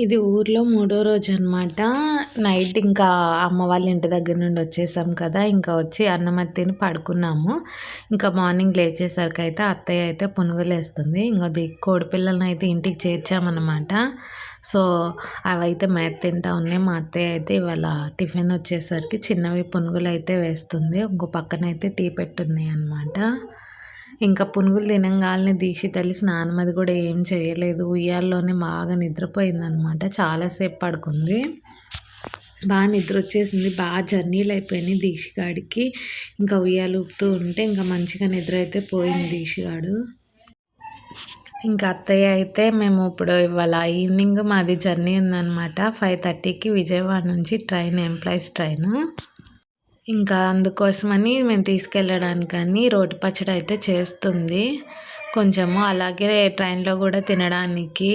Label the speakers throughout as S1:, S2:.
S1: ఇది ఊర్లో మూడో రోజు అనమాట. నైట్ ఇంకా అమ్మ వాళ్ళ ఇంటి దగ్గర నుండి వచ్చేసాం కదా, ఇంకా వచ్చి అన్నం అది తిని పడుకున్నాము. ఇంకా మార్నింగ్ లేచేసరికి అయితే అత్తయ్య అయితే పునుగులేస్తుంది. ఇంకోది కోడిపిల్లలని అయితే ఇంటికి చేర్చామన్నమాట. సో అవైతే మేత తింటా ఉన్నాయి. మా అత్తయ్య అయితే ఇవాళ టిఫిన్ వచ్చేసరికి చిన్నవి పునుగులు అయితే వేస్తుంది. ఇంకో పక్కన అయితే టీ పెట్టున్నాయి అనమాట. ఇంకా పునుగులు తినంగానే దీక్ష తల్లి స్నానం అది కూడా ఏం చేయలేదు. ఉయ్యాల్లోనే బాగా నిద్రపోయిందనమాట. చాలాసేపు పడుకుంది. బాగా నిద్ర వచ్చేసింది. బాగా జర్నీలు అయిపోయినాయి దీక్షగాడికి. ఇంకా ఉయ్యాలు ఊపుతూ ఉంటే ఇంకా మంచిగా నిద్ర అయితే పోయింది దీక్షగాడు. ఇంకా అత్తయ్య అయితే మేము ఇప్పుడు ఇవాళ ఈవినింగ్ మాది జర్నీ ఉందన్నమాట. 5:30కి విజయవాడ నుంచి ట్రైన్, ఎంప్లాయీస్ ట్రైను. ఇంకా అందుకోసమని మేము తీసుకెళ్ళడానికని రోటి పచ్చడి అయితే చేస్తుంది కొంచెము. అలాగే ట్రైన్లో కూడా తినడానికి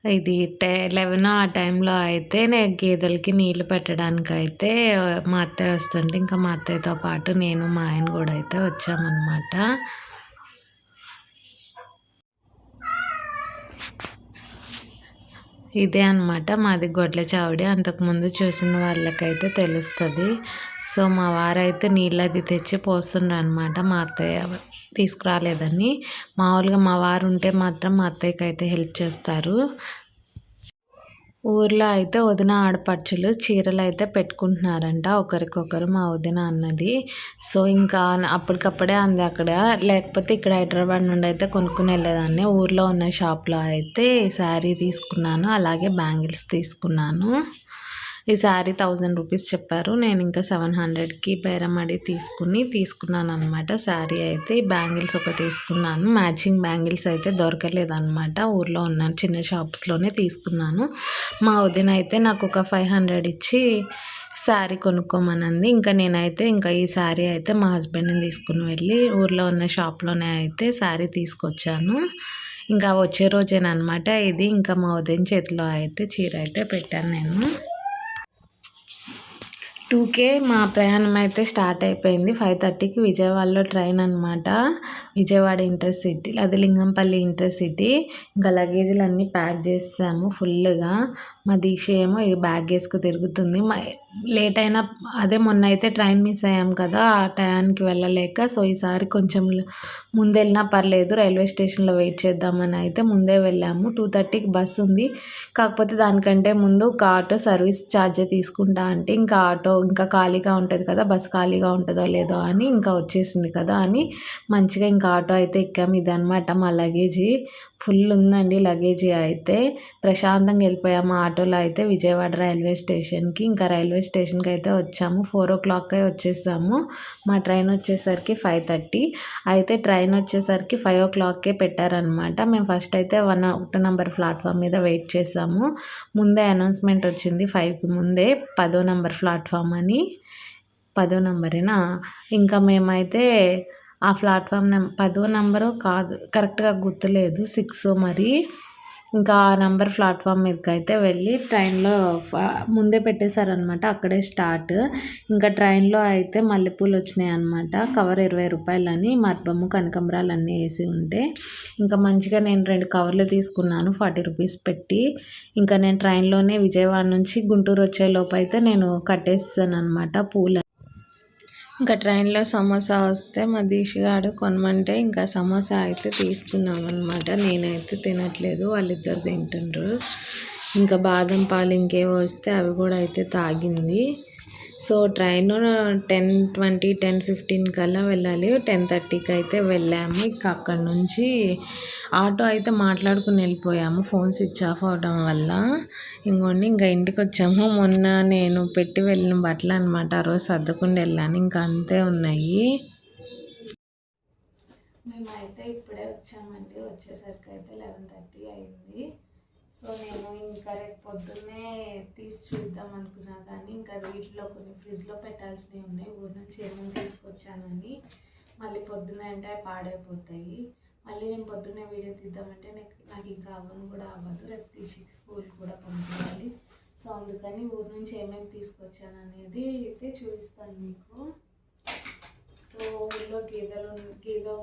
S1: ఇది 11 ఆ టైంలో అయితే నేను గేదెలకి నీళ్లు పెట్టడానికి అయితే మా అత్తయ్య వస్తుంటే ఇంకా మా అత్తయ్యతో పాటు నేను మా ఆయన కూడా అయితే వచ్చామన్నమాట. ఇదే అనమాట మాది గొడ్ల చావడి. అంతకుముందు చూసిన వాళ్ళకైతే తెలుస్తుంది. సో మా వారైతే నీళ్ళు అది తెచ్చి పోస్తుండ్రు అనమాట. మా అత్తయ్య తీసుకురాలేదని. మామూలుగా మా వారు ఉంటే మాత్రం మా అత్తయ్యకి అయితే హెల్ప్ చేస్తారు. ఊర్లో అయితే వదిన ఆడపడుచులు చీరలు అయితే పెట్టుకుంటున్నారంట ఒకరికొకరు, మా వదిన అన్నది. సో ఇంకా అప్పటికప్పుడే అంది అక్కడ. లేకపోతే ఇక్కడ హైదరాబాద్ నుండి అయితే కొనుక్కుని వెళ్ళేదాన్ని. ఊర్లో ఉన్న షాప్లో అయితే శారీ తీసుకున్నాను, అలాగే బ్యాంగిల్స్ తీసుకున్నాను. ఈ శారీ 1000 రూపీస్ చెప్పారు. నేను ఇంకా 700కి బేరమడి తీసుకున్నాను అనమాట. శారీ అయితే బ్యాంగిల్స్ ఒక తీసుకున్నాను. మ్యాచింగ్ బ్యాంగిల్స్ అయితే దొరకలేదన్నమాట. ఊర్లో ఉన్న చిన్న షాప్స్లోనే తీసుకున్నాను. మా వదిన అయితే నాకు ఒక 500 ఇచ్చి శారీ కొనుక్కోమనంది. ఇంకా నేనైతే ఇంకా ఈ శారీ అయితే మా హస్బెండ్ని తీసుకుని వెళ్ళి ఊర్లో ఉన్న షాప్లోనే అయితే శారీ తీసుకొచ్చాను. ఇంకా వచ్చే రోజేనమాట ఇది. ఇంకా మా వదిన చేతిలో అయితే చీర అయితే పెట్టాను నేను. 2కే మా ప్రయాణం అయితే స్టార్ట్ అయిపోయింది. 5:30కి విజయవాడలో ట్రైన్ అనమాట. విజయవాడ ఇంటర్సిటీ, అది లింగంపల్లి ఇంటర్సిటీ. ఇంకా లగేజీలు అన్నీ ప్యాక్ చేసాము ఫుల్గా. మా దీక్ష ఏమో ఈ బ్యాగ్ వేసుకు తిరుగుతుంది. లేట్ అయినా అదే మొన్న అయితే ట్రైన్ మిస్ అయ్యాం కదా, ఆ టయానికి వెళ్ళలేక. సో ఈసారి కొంచెం ముందు వెళ్ళినా పర్లేదు, రైల్వే స్టేషన్లో వెయిట్ చేద్దామని అయితే ముందే వెళ్ళాము. 2:30కి బస్సు ఉంది. కాకపోతే దానికంటే ముందు ఒక ఆటో సర్వీస్ ఛార్జ్ తీసుకుంటా అంటే ఇంకా ఆటో ఇంకా ఖాళీగా ఉంటుంది కదా, బస్సు ఖాళీగా ఉంటుందో లేదో అని ఇంకా వచ్చేసింది కదా అని మంచిగా ఇంకా ఆటో అయితే ఎక్కాము. ఇది అనమాట మా లగేజీ. ఫుల్ ఉందండి లగేజీ అయితే. ప్రశాంతంగా వెళ్ళిపోయాము ఆటోలో అయితే విజయవాడ రైల్వే స్టేషన్కి. ఇంకా రైల్వే స్టేషన్కి అయితే వచ్చాము. 4 o'clockకే వచ్చేసాము. మా ట్రైన్ వచ్చేసరికి 5:30. అయితే ట్రైన్ వచ్చేసరికి 5 o'clockకే పెట్టారనమాట. మేము ఫస్ట్ అయితే 1 నెంబర్ ప్లాట్ఫామ్ మీద వెయిట్ చేసాము. ముందే అనౌన్స్మెంట్ వచ్చింది 5కి ముందే 10వ నెంబర్ ప్లాట్ఫామ్ అని. 10వ నెంబరేనా. ఇంకా మేమైతే ఆ ప్లాట్ఫామ్ 10వ నెంబరు కాదు, కరెక్ట్గా గుర్తులేదు, 6 మరి. ఇంకా ఆ నెంబర్ ప్లాట్ఫామ్ మీదకి అయితే వెళ్ళి ట్రైన్లో ముందే పెట్టేశారనమాట. అక్కడే స్టార్ట్. ఇంకా ట్రైన్లో అయితే మల్లెపూలు వచ్చినాయి అనమాట. కవర్ 20 రూపాయలని, మర్బము కనకంబరాలు అన్నీ వేసి ఉంటే ఇంకా మంచిగా నేను 2 కవర్లు తీసుకున్నాను 40 రూపీస్ పెట్టి. ఇంకా నేను ట్రైన్లోనే విజయవాడ నుంచి గుంటూరు వచ్చే లోపు అయితే నేను కట్టేసాను అనమాట పూలు. ఇంకా ట్రైన్లో సమోసా వస్తే మా దీక్షగాడు కొనమంటే ఇంకా సమోసా అయితే తీసుకున్నాం అనమాట. నేనైతే తినట్లేదు, వాళ్ళిద్దరు తింటుండ్రు. ఇంకా బాదం పాలు ఇంకేవో వస్తే అవి కూడా అయితే తాగింది. సో ట్రైన్ 10:20, 10:15 కల్లా వెళ్ళాలి. 10:30కి అయితే వెళ్ళాము. ఇంకా అక్కడ నుంచి ఆటో అయితే మాట్లాడుకుని వెళ్ళిపోయాము, ఫోన్ స్విచ్ ఆఫ్ అవడం వల్ల. ఇంకోండి ఇంకా ఇంటికి వచ్చాము. మొన్న నేను పెట్టి వెళ్ళిన బట్టలు అనమాట, ఆ రోజు సర్దుకుని వెళ్ళాను. ఇంకా అంతే ఉన్నాయి. మేమైతే ఇప్పుడే వచ్చామండి. వచ్చేసరికి అయితే 11:30 అయింది. సో నేను ఇంకా రేపు పొద్దున్నే తీసి చూద్దాం అనుకున్నా కానీ ఇంకా వీటిలో కొన్ని ఫ్రిడ్జ్లో పెట్టాల్సినవి ఉన్నాయి. ఊరి నుంచి ఏమేమి తీసుకొచ్చానని. మళ్ళీ పొద్దున్న అంటే పాడైపోతాయి. మళ్ళీ నేను పొద్దున్నే వీడియో తీద్దామంటే నాకు ఇంకా కూడా అవ్వదు. రేపు తీసి స్కూల్కి కూడా పంపించాలి. సో అందుకని ఊరి నుంచి ఏమేమి తీసుకొచ్చాను అనేది అయితే చూపిస్తాను మీకు. సో ఊళ్ళో గేదె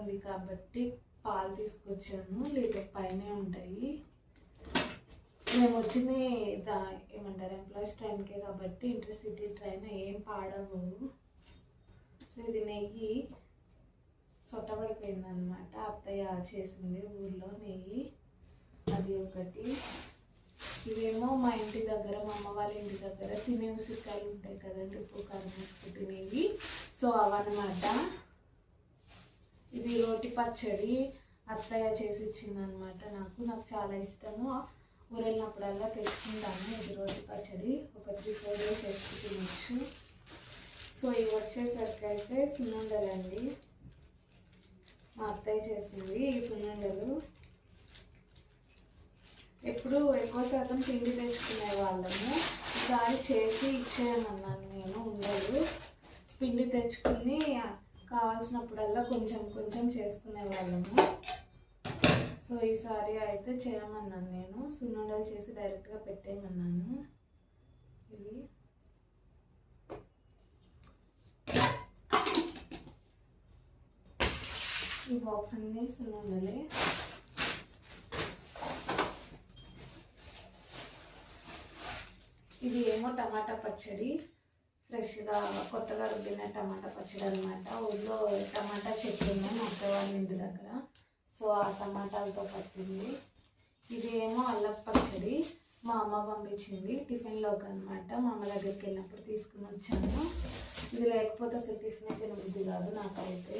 S1: ఉంది కాబట్టి పాలు తీసుకొచ్చాను, లీటర్ పైనే ఉంటాయి. మేము వచ్చింది ఏమంటారు ఎంప్లాయీస్ ట్రైన్కే కాబట్టి ఇంటర్సిటీ ట్రైన్ ఏం పాడవు. సో ఇది నెయ్యి సొట్టబడిపోయింది అనమాట, అత్తయ్య చేసింది ఊర్లో నెయ్యి, అది ఒకటి. ఇవేమో మా ఇంటి దగ్గర, మా అమ్మ వాళ్ళ ఇంటి దగ్గర తినే ఉసిరికాయలు ఉంటాయి కదండి, ఉప్పు కారం వేసుకు తినేవి, సో అవన్నమాట. ఇది రోటి పచ్చడి అత్తయ్య చేసి ఇచ్చింది అనమాట. నాకు చాలా ఇష్టము, ఊరెళ్ళినప్పుడల్లా తెచ్చుకుంటాను. ఇది రోటి పచ్చడి ఒక 3-4 డేస్ వేసుకు తినచ్చు. సో ఇవి వచ్చేసరికి అయితే సున్నుండలండి, మా అత్తయ్య చేసింది. ఈ సున్నుండలు ఎప్పుడు ఎక్కువ శాతం పిండి తెచ్చుకునే వాళ్ళము, ఈసారి చేసి ఇచ్చేయమన్నాను నేను. ఉండదు పిండి తెచ్చుకుని కావాల్సినప్పుడల్లా కొంచెం కొంచెం చేసుకునే వాళ్ళము. సో ఈసారి అయితే చేయమన్నాను నేను, సున్నుండలు చేసి డైరెక్ట్గా పెట్టేయమన్నాను. ఇది ఈ బాక్స్ అన్నీ సున్నుండలే. ఇది ఏమో టమాటా పచ్చడి, ఫ్రెష్గా కొత్తగా రుబ్బిన టమాటా పచ్చడి అనమాట. ఊళ్ళో టమాటా చెట్లు ఉన్నాయి మా అక్క వాళ్ళ ఇంటి దగ్గర, సో ఆ టమాటాలతో పట్టింది. ఇది ఏమో అల్లం పచ్చడి, మా అమ్మ పంపించింది టిఫిన్లోకి అనమాట. మా అమ్మ దగ్గరికి వెళ్ళినప్పుడు తీసుకుని వచ్చాను. ఇది లేకపోతే అసలు టిఫిన్ తినబుద్ధి కాదు నాకైతే.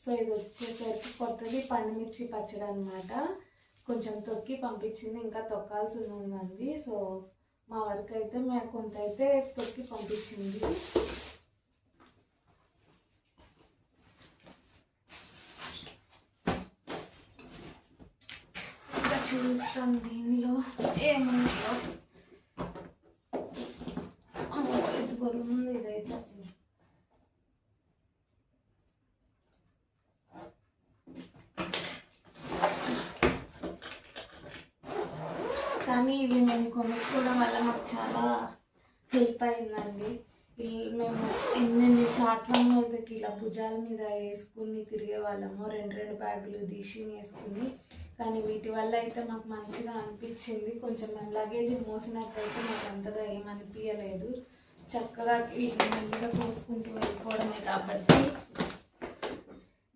S1: సో ఇది వచ్చేసరికి కొత్తది పండుమిర్చి పచ్చడి అనమాట, కొంచెం తొక్కి పంపించింది, ఇంకా తొక్కాల్సి ఉందండి. సో మా వరకు అయితే మేము కొంత అయితే తొక్కి పంపించింది. ఇంకా చూస్తాం దీనిలో ఏముందో. ఇది బరువు ఉంది, ఇదైతే అసలు కానీ ఇవి మేము కొనుక్కోవడం వల్ల మాకు చాలా హెల్ప్ అయిందండి. మేము ఎన్ని ప్లాట్ఫామ్ మీదకి ఇలా భుజాల మీద వేసుకుని తిరిగే వాళ్ళము, 2 బ్యాగులు తీసి వేసుకుని. కానీ వీటి వల్ల అయితే మాకు మంచిగా అనిపించింది. కొంచెం మేము లగేజ్ మోసినట్టయితే మాకు అంతగా ఏమనిపించలేదు. చక్కగా వీటి మీద పోసుకుంటూ వెళ్ళిపోవడమే కాబట్టి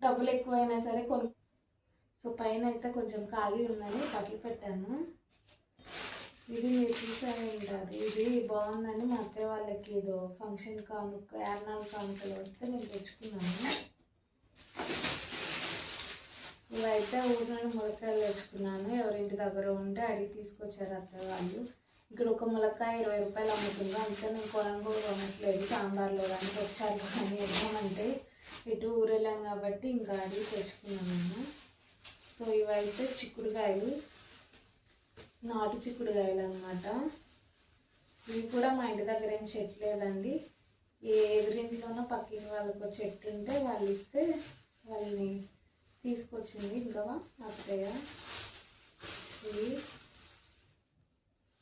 S1: డబ్బులు ఎక్కువైనా సరే సో పైన అయితే కొంచెం ఖాళీ ఉందని బట్టలు పెట్టాను. ఇది మీరు చూసానే ఉంటారు, ఇది బాగుందని మా అత్తయ్య వాళ్ళకి ఏదో ఫంక్షన్ యార్నాలు కానుకలు వస్తే నేను తెచ్చుకున్నాను. ఇవైతే ఊరి నుండి ములక్కాయలు తెచ్చుకున్నాను, ఎవరింటి దగ్గర ఉంటే అడిగి తీసుకొచ్చారు అత్తయ్య వాళ్ళు. ఇక్కడ ఒక ములక్కాయ 20 రూపాయలు అమ్ముతుందో, అంతే నేను కూడా కొనట్లేదు. సాంబార్లో కానీ వచ్చారు కానీ ఎగ్జామంటే ఇటు ఊరెళ్ళాను కాబట్టి ఇంకా అడిగి తెచ్చుకున్నాను. సో ఇవైతే చిక్కుడుకాయలు, నాటు చిక్కుడుకాయలు అనమాట. ఇవి కూడా మా ఇంటి దగ్గర ఏం చెట్టు లేదండి, ఎదురింటిలోనో పక్కింటి వాళ్ళకి చెట్టు ఉంటే వాళ్ళు ఇస్తే వాళ్ళని తీసుకొచ్చింది ఇంకా అత్తయ్య. ఇవి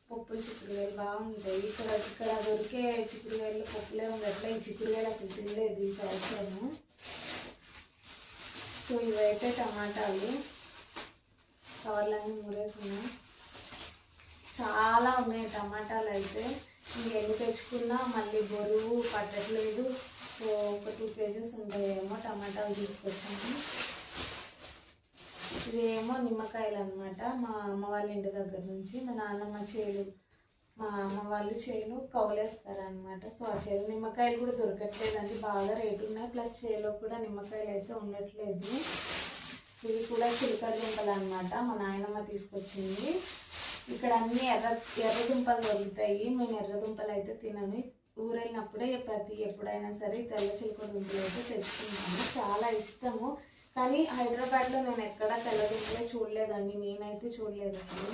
S1: పప్పులు చిక్కుడుకాయలు బాగుంటాయి. ఇక్కడ దొరికే చిక్కుడుకాయలు పప్పులే ఉండట్లే, ఈ చిక్కుడుకాయలు అసలు తినలేదు ఈ సంవత్సరము. సో ఇవైతే టమాటాలు కవర్లన్నీ మూడేసున్నాయి, చాలా ఉన్నాయి టమాటాలు అయితే. ఇంకెన్ని తెచ్చుకున్నా మళ్ళీ బరువు పట్టట్లేదు. సో ఒక 2 కేజెస్ ఉంటాయేమో టమాటాలు తీసుకొచ్చాము. ఇదేమో నిమ్మకాయలు అనమాట, మా అమ్మ వాళ్ళ ఇంటి దగ్గర నుంచి. మా నాన్నమ్మ చేలు, మా అమ్మ వాళ్ళు చేలు కౌలేస్తారనమాట. సో ఆ చేలు నిమ్మకాయలు కూడా దొరకట్లేదండి, బాగా రేటు ఉన్నాయి. ప్లస్ చేలో కూడా నిమ్మకాయలు అయితే ఉండట్లేదు. ఇవి కూడా చిలకడ దుంపలు అనమాట, మా నాయనమ్మ తీసుకొచ్చింది. ఇక్కడ అన్నీ ఎర్రదుంపలు దొరుకుతాయి. మేము ఎర్రదుంపలు అయితే తినను, ఊరెళ్ళినప్పుడే ఎప్పుడైనా సరే తెల్ల చిలకడ దుంపలు అయితే తెచ్చుకుంటాము, చాలా ఇష్టము. కానీ హైదరాబాద్లో నేను ఎక్కడ తెల్ల దుంపలే చూడలేదండి, నేనైతే చూడలేదండి.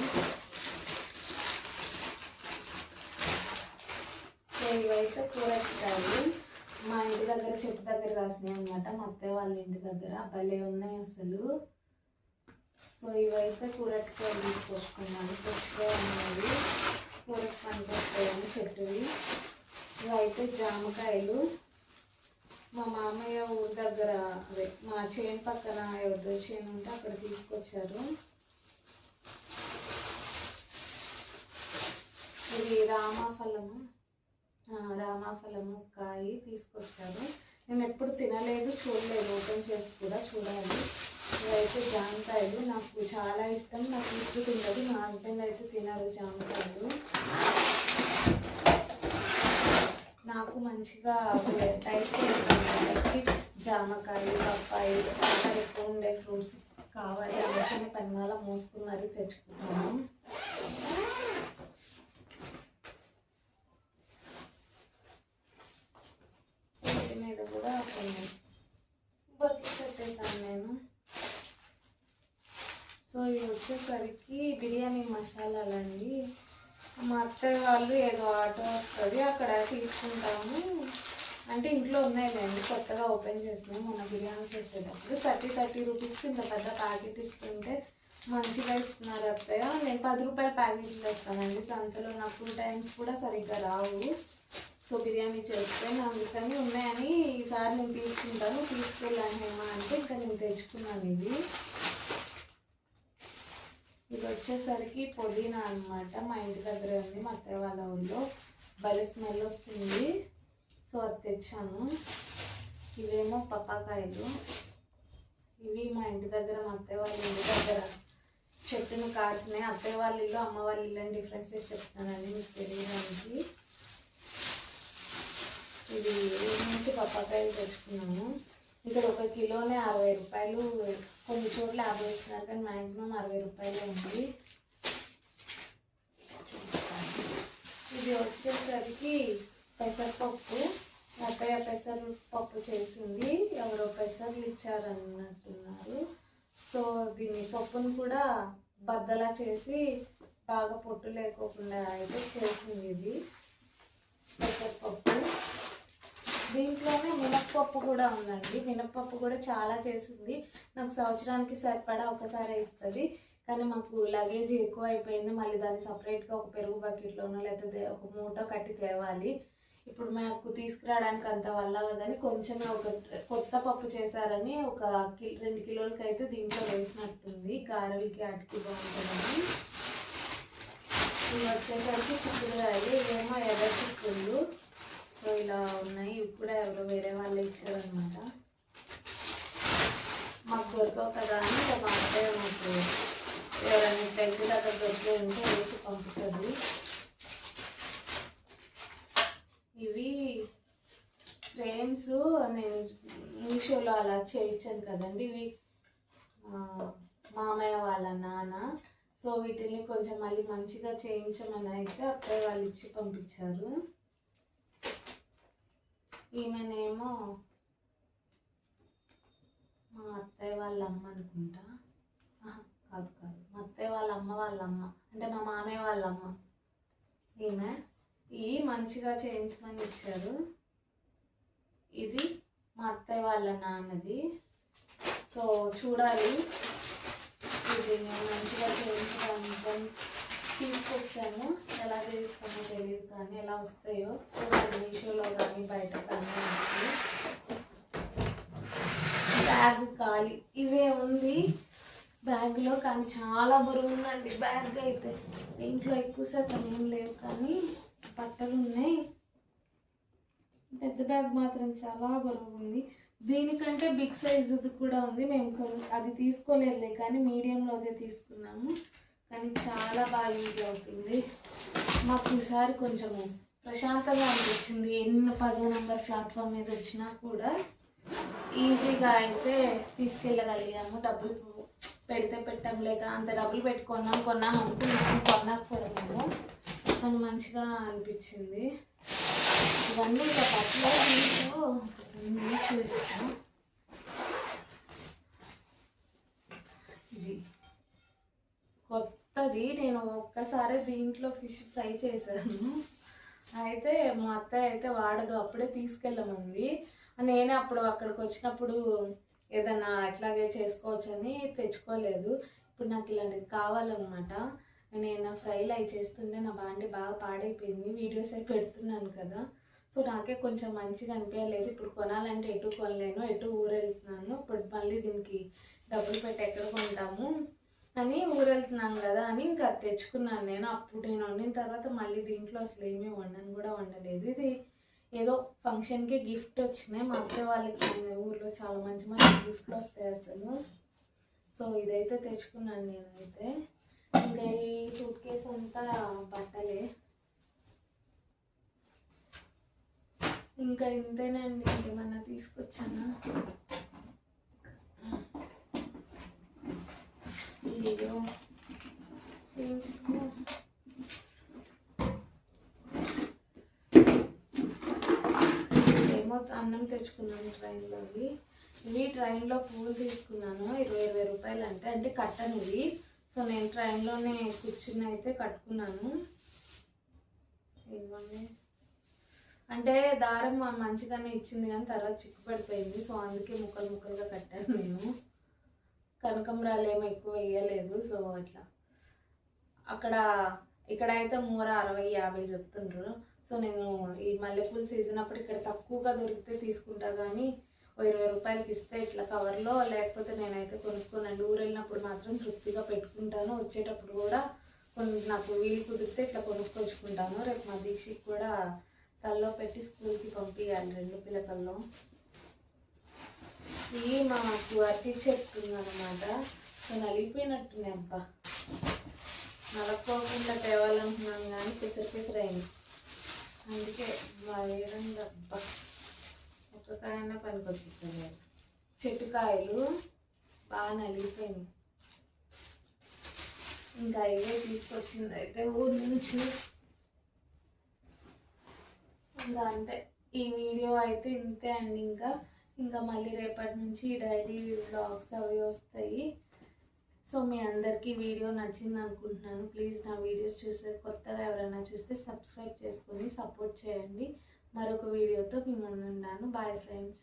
S1: ఇవైతే కూరగాయలు మా ఇంటి దగ్గర చెట్టు దగ్గర కాసినాయి అనమాట, మా అత్తయ్య వాళ్ళ ఇంటి దగ్గర. భలే ఉన్నాయి అసలు. సో ఇవైతే కూరగాయలు తీసుకొచ్చుకున్నాను, ఫ్రెష్గా ఉన్నాయి, కూరకు పనికొస్తాయని చెట్టువి. ఇవైతే జామకాయలు, మా మామయ్య ఊరి దగ్గర అదే మా చేను పక్కన ఎవరిదో చేను ఉంటే అక్కడ తీసుకొచ్చారు. ఇది రామాఫలము కాయ తీసుకొచ్చారు. నేను ఎప్పుడు తినలేదు, చూడలేదు, ఓపెన్ చేసి కూడా చూడాలి. ఇవైతే జామకాయలు నాకు చాలా ఇష్టం. నాకు ఇప్పుడు తినదు, మా హస్బెండ్ అయితే తినరు జామకాయలు. నాకు మంచిగా డైట్కి జామకాయలు, పప్పాయి వాటర్ ఎక్కువ ఉండే ఫ్రూట్స్ కావాలి. అందుకని పన్నాల మోసుకుని మరీ తెచ్చుకుంటాను. ఇంటి మీద కూడా కొన్ని బతుకు పెట్టేసాను నేను. సో ఇవి వచ్చేసరికి బిర్యానీ మసాలాలండి. మా అత్తయ్య వాళ్ళు ఏదో ఆటో వస్తుంది అక్కడ తీసుకుంటాము. అంటే ఇంట్లో ఉన్నాయిలేండి, కొత్తగా ఓపెన్ చేసినాము మొన్న బిర్యానీ చేసేటప్పుడు. 30 రూపీస్కి ఇంత పెద్ద ప్యాకెట్ ఇస్తుంటే మంచిగా ఇస్తున్నారు అత్తయ్య. నేను 10 రూపాయల ప్యాకెట్లు వేస్తానండి సంతలో. నాకు 2 టైమ్స్ కూడా సరిగ్గా రావు సో బిర్యానీ చేస్తే. అందుకని ఉన్నాయని ఈసారి నేను తీసుకుంటాను, తీసుకెళ్ళాను ఏమో అంటే ఇంకా నేను తెచ్చుకున్నాను. ఇది వచ్చేసరికి పుదీనా అనమాట. మా ఇంటి దగ్గర ఉంది, మా అత్తయ్య వాళ్ళ ఊళ్ళో. భలే స్మెల్ వస్తుంది, సో అది తెచ్చాను. ఇవేమో పప్పాకాయలు. ఇవి మా ఇంటి దగ్గర, మా అత్తయ్య వాళ్ళ ఇంటి దగ్గర చెట్టును కాసినాయి. అత్తయ్య వాళ్ళ ఇల్లు, అమ్మ వాళ్ళ ఇల్లు అని డిఫరెన్సెస్ చెప్తానండి మీకు తెలియడానికి. ఇది నుంచి పప్పాకాయలు తెచ్చుకున్నాను. ఇక్కడ 1 కిలోనే 60 రూపాయలు, కొన్ని చోట్ల 50 ఇస్తున్నారు కానీ మ్యాక్సిమం 60 రూపాయలే ఉంది. ఇది వచ్చేసరికి పెసరపప్పు. అత్తయ్య పెసరపప్పు చేసింది, ఎవరో పెసర్లు ఇచ్చారన్నట్టున్నారు. సో దీని పప్పును కూడా బద్దలా చేసి బాగా పొట్టు లేకోకుండా అయితే చేసింది ఇది పెసరపప్పు. దీంట్లోనే మినప్పప్పు కూడా ఉందండి. మినప్పప్పు కూడా చాలా చేసింది. నాకు సంవత్సరానికి సరిపడా ఒకసారి ఇస్తుంది, కానీ మాకు లగేజ్ ఎక్కువ అయిపోయింది. మళ్ళీ దాన్ని సపరేట్గా ఒక పెరుగు బకెట్లోనో లేకపోతే ఒక మూటో కట్టి తేవాలి. ఇప్పుడు మాకు తీసుకురావడానికి అంత వల్ల అవ్వదని కొంచెం ఒక కొత్త పప్పు చేశారని ఒక 2 కిలోలకి అయితే దీంట్లో వేసినట్టుంది. గారెలకి అటుకి బాగుంటుందని. ఇవి వచ్చేసరికి చిక్కుడుకాయలు, ఇవేమో ఎర్ర చిక్కుళ్ళు. సో ఇలా ఉన్నాయి. ఇవి కూడా ఎవరో వేరే వాళ్ళు ఇచ్చారనమాట. మాకు దొరకవు కదా అని మా అత్తయ్య మాకు ఎవరైనా పెళ్లి దగ్గర దొరికే ఉంటే వేసి పంపుతుంది. ఇవి ఫ్రేమ్స్ నేను మీషోలో అలా చేయించాను కదండి. ఇవి మామయ్య వాళ్ళ నాన్న. సో వీటిని కొంచెం మళ్ళీ మంచిగా చేయించమని అయితే అత్తయ్య వాళ్ళు ఇచ్చి పంపించారు. ఈమెనేమో మా అత్తయ్య వాళ్ళ అమ్మ అనుకుంటా. కాదు మా అత్తయ్య వాళ్ళ అమ్మ అంటే మా మామయ్య వాళ్ళ అమ్మ. ఈమె మంచిగా చేయించమని ఇచ్చారు. ఇది మా అత్తయ్య వాళ్ళ నాన్నది. సో చూడాలి, ఇది నేను మంచిగా చేయించడానికి తీసుకొచ్చాను. ఎలా చేస్తామో తెలియదు కానీ ఎలా వస్తాయో మీషోలో కానీ బయట కానీ. బ్యాగ్ ఖాళీ, ఇవే ఉంది బ్యాగ్లో, కానీ చాలా బరువు ఉందండి బ్యాగ్ అయితే. ఇంట్లో ఎక్కువ శాతం ఏం లేవు కానీ బట్టలు ఉన్నాయి. పెద్ద బ్యాగ్ మాత్రం చాలా బరువు ఉంది. దీనికంటే బిగ్ సైజుది కూడా ఉంది. మేము అది తీసుకోలేదులే కానీ మీడియంలో అదే తీసుకున్నాము. కానీ చాలా బాగా యూజ్ అవుతుంది మాకు. ఈసారి కొంచెము ప్రశాంతంగా అనిపించింది. ఎన్ని 10వ నెంబర్ ప్లాట్ఫామ్ మీద వచ్చినా కూడా ఈజీగా అయితే తీసుకెళ్ళగలిగాము. డబ్బులు పెడితే పెట్టాం, లేక అంత డబ్బులు పెట్టి కొన్నాం అనుకున్నాము, కొనకపోయాము. కానీ మంచిగా అనిపించింది. ఇవన్నీ ఇంకా బట్టలు చూస్తాం. ఇది కొత్తది, నేను ఒక్కసారి దీంట్లో ఫిష్ ఫ్రై చేశాను. అయితే మా అత్తయ్య అయితే వాడదు, అప్పుడే తీసుకెళ్ళమంది. నేనే అప్పుడు అక్కడికి వచ్చినప్పుడు ఏదన్నా అట్లాగే చేసుకోవచ్చని తెచ్చుకోలేదు. ఇప్పుడు నాకు ఇలాంటిది కావాలన్నమాట. నేను ఫ్రైలు అవి చేస్తుంటే నా బాండి బాగా పాడైపోయింది. వీడియోస్ అవి పెడుతున్నాను కదా, సో నాకే కొంచెం మంచిగా అనిపించలేదు. ఇప్పుడు కొనాలంటే ఎటు కొనలేను, ఎటు ఊరెళ్తున్నాను, ఇప్పుడు మళ్ళీ దీనికి డబ్బులు పెట్టి ఎక్కడ కొంటాము అని ఊరెళ్తున్నాను కదా అని ఇంకా తెచ్చుకున్నాను నేను. అప్పుడు నేను వండిన తర్వాత మళ్ళీ దీంట్లో అసలు ఏమీ వండలేదు. ఇది ఏదో ఫంక్షన్కి గిఫ్ట్ వచ్చినాయి మా అత్త వాళ్ళకి. ఊర్లో చాలా మంచి మంచి గిఫ్ట్లు వస్తాయి అసలు. సో ఇదైతే తెచ్చుకున్నాను నేనైతే. ఇంకా ఈ సూట్ కేసు అంతా బట్టలే. ఇంకా ఇంతేనండి, ఇంకేమన్నా తీసుకొచ్చానా? అయ్యో ఏమో అన్నం తెచ్చుకున్నాను ట్రైన్లోవి. ఇవి ట్రైన్లో పువ్వులు తీసుకున్నాను 20 రూపాయలు అంటే కట్టను ఇవి. సో నేను ట్రైన్లోనే కూర్చుని అయితే కట్టుకున్నాను. ఇవ్వండి అంటే దారం మంచిగానే ఇచ్చింది కానీ తర్వాత చిక్కు పడిపోయింది. సో అందుకే ముక్కలుగా కట్టాను నేను. కనకంబరాలు ఏమో ఎక్కువ వేయలేదు. సో అట్లా ఇక్కడైతే మూర 60-50 చెప్తుండ్రు. సో నేను ఈ మల్లెపూల సీజన్ అప్పుడు ఇక్కడ తక్కువగా దొరికితే తీసుకుంటా, కానీ 20 రూపాయలకి ఇస్తే ఇట్లా కవర్లో, లేకపోతే నేనైతే కొనుక్కోనండి. ఊరు వెళ్ళినప్పుడు మాత్రం తృప్తిగా పెట్టుకుంటాను. వచ్చేటప్పుడు కూడా నాకు వీలు కుదిరితే ఇట్లా కొనుక్కొచ్చుకుంటాను. రేపు మా దీక్షకి కూడా తల్లో పెట్టి స్కూల్కి పంపించాలి 2 పిల్లకల్లో. ఇవి మాకు అతి చెప్తుందన్నమాట. సో నలిగిపోయినట్టున్నాయి అబ్బా. నలక్కోకుండా తేవాలనుకున్నాను కానీ పెసరైంది. అందుకే వేరంగా అబ్బా ఒక కాయన పనికొచ్చింది. చెట్టు కాయలు బాగా నలిగిపోయింది. ఇంకా ఇవే తీసుకొచ్చింది అయితే ఊరి నుంచి. ఇంకా అంతే, ఈ వీడియో అయితే ఇంతే అండి. ఇంకా మళ్ళీ రేపటి నుంచి డైలీ వ్లాగ్స్ అవి వస్తాయి. సో మీ అందరికీ వీడియో నచ్చింది అనుకుంటున్నాను. ప్లీజ్ నా వీడియోస్ చూసే కొత్తగా ఎవరైనా చూస్తే సబ్స్క్రైబ్ చేసుకొని సపోర్ట్ చేయండి. మరొక వీడియోతో మీ ముందు ఉన్నాను. Bye friends.